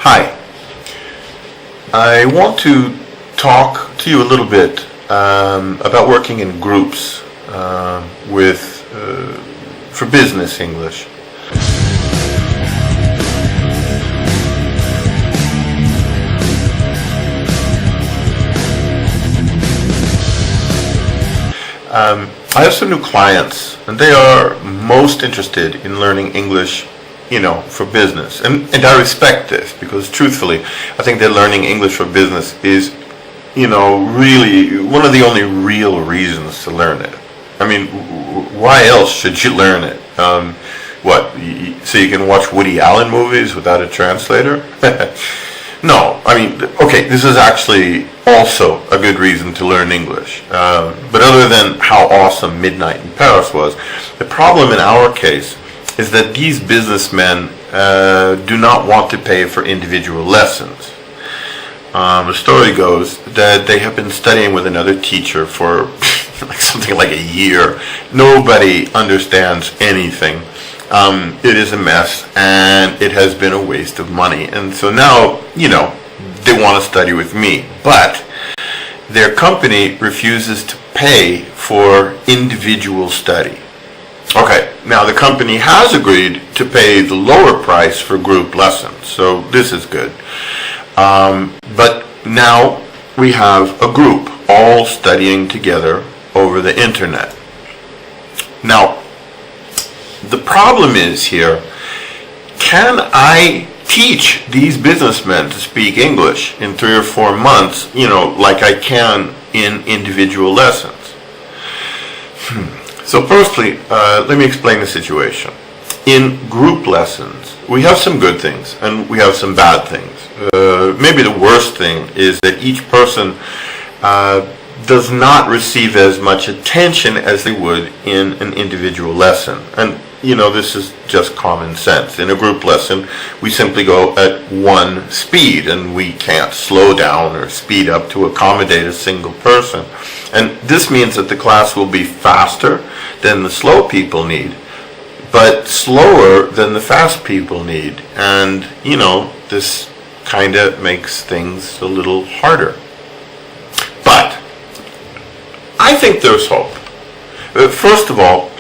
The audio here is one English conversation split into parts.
Hi, I want to talk to you a little bit about working in groups for business English. I have some new clients, and they are most interested in learning English, for business. And I respect this because, truthfully, I think that learning English for business is, really one of the only real reasons to learn it. I mean, why else should you learn it? So you can watch Woody Allen movies without a translator? No, I mean, okay, this is actually also a good reason to learn English. But other than how awesome Midnight in Paris was, the problem in our case is that these businessmen do not want to pay for individual lessons. The story goes that they have been studying with another teacher for something like a year. Nobody understands anything. It is a mess, and it has been a waste of money. And so now, they want to study with me. But their company refuses to pay for individual study. Okay, now the company has agreed to pay the lower price for group lessons, so this is good. But now we have a group all studying together over the internet. Now, the problem is here, can I teach these businessmen to speak English in 3 or 4 months, like I can in individual lessons? So firstly, let me explain the situation. In group lessons, we have some good things and we have some bad things. Maybe the worst thing is that each person does not receive as much attention as they would in an individual lesson. And this is just common sense. In a group lesson, we simply go at one speed and we can't slow down or speed up to accommodate a single person. And this means that the class will be faster than the slow people need, but slower than the fast people need. And, this kind of makes things a little harder. But I think there's hope. First of all,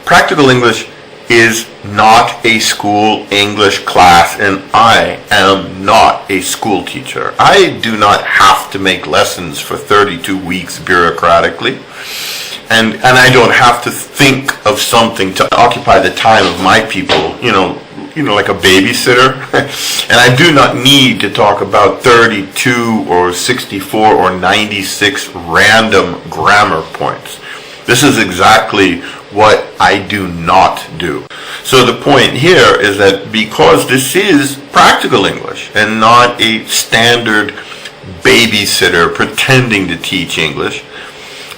practical English is not a school English class, and I am not a school teacher. I do not have to make lessons for 32 weeks bureaucratically, and I don't have to think of something to occupy the time of my people, like a babysitter. And I do not need to talk about 32 or 64 or 96 random grammar points. This is exactly what I do not do. So the point here is that because this is practical English and not a standard babysitter pretending to teach English,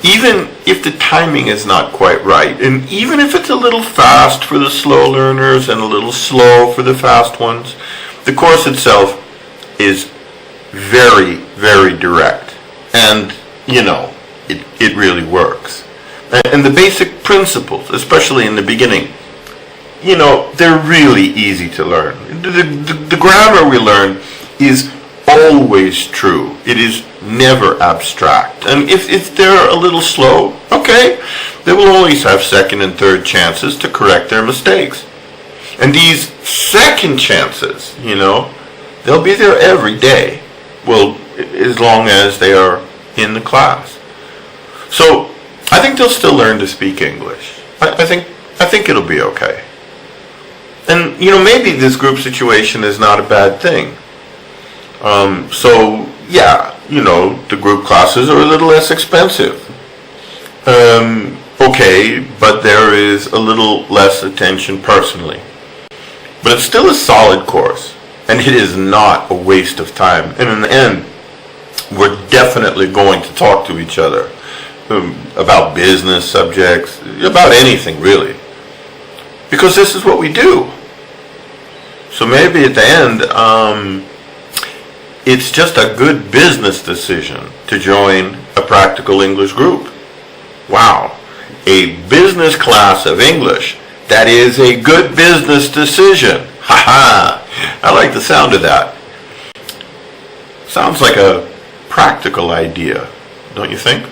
even if the timing is not quite right, and even if it's a little fast for the slow learners and a little slow for the fast ones, the course itself is very, very direct. And, it really works. And the basic principles, especially in the beginning, they're really easy to learn. The grammar we learn is always true. It is never abstract. And if they're a little slow, okay, they will always have second and third chances to correct their mistakes. And these second chances, they'll be there every day. Well, as long as they are in the class. So I think they'll still learn to speak English. I think it'll be okay. And maybe this group situation is not a bad thing. So yeah, the group classes are a little less expensive. Okay, but there is a little less attention personally. But it's still a solid course, and it is not a waste of time. And in the end, we're definitely going to talk to each other about business subjects, about anything really, because this is what we do. So maybe at the end, it's just a good business decision to join a practical English group. Wow, a business class of English, that is a good business decision. Ha ha, I like the sound of that. Sounds like a practical idea, don't you think?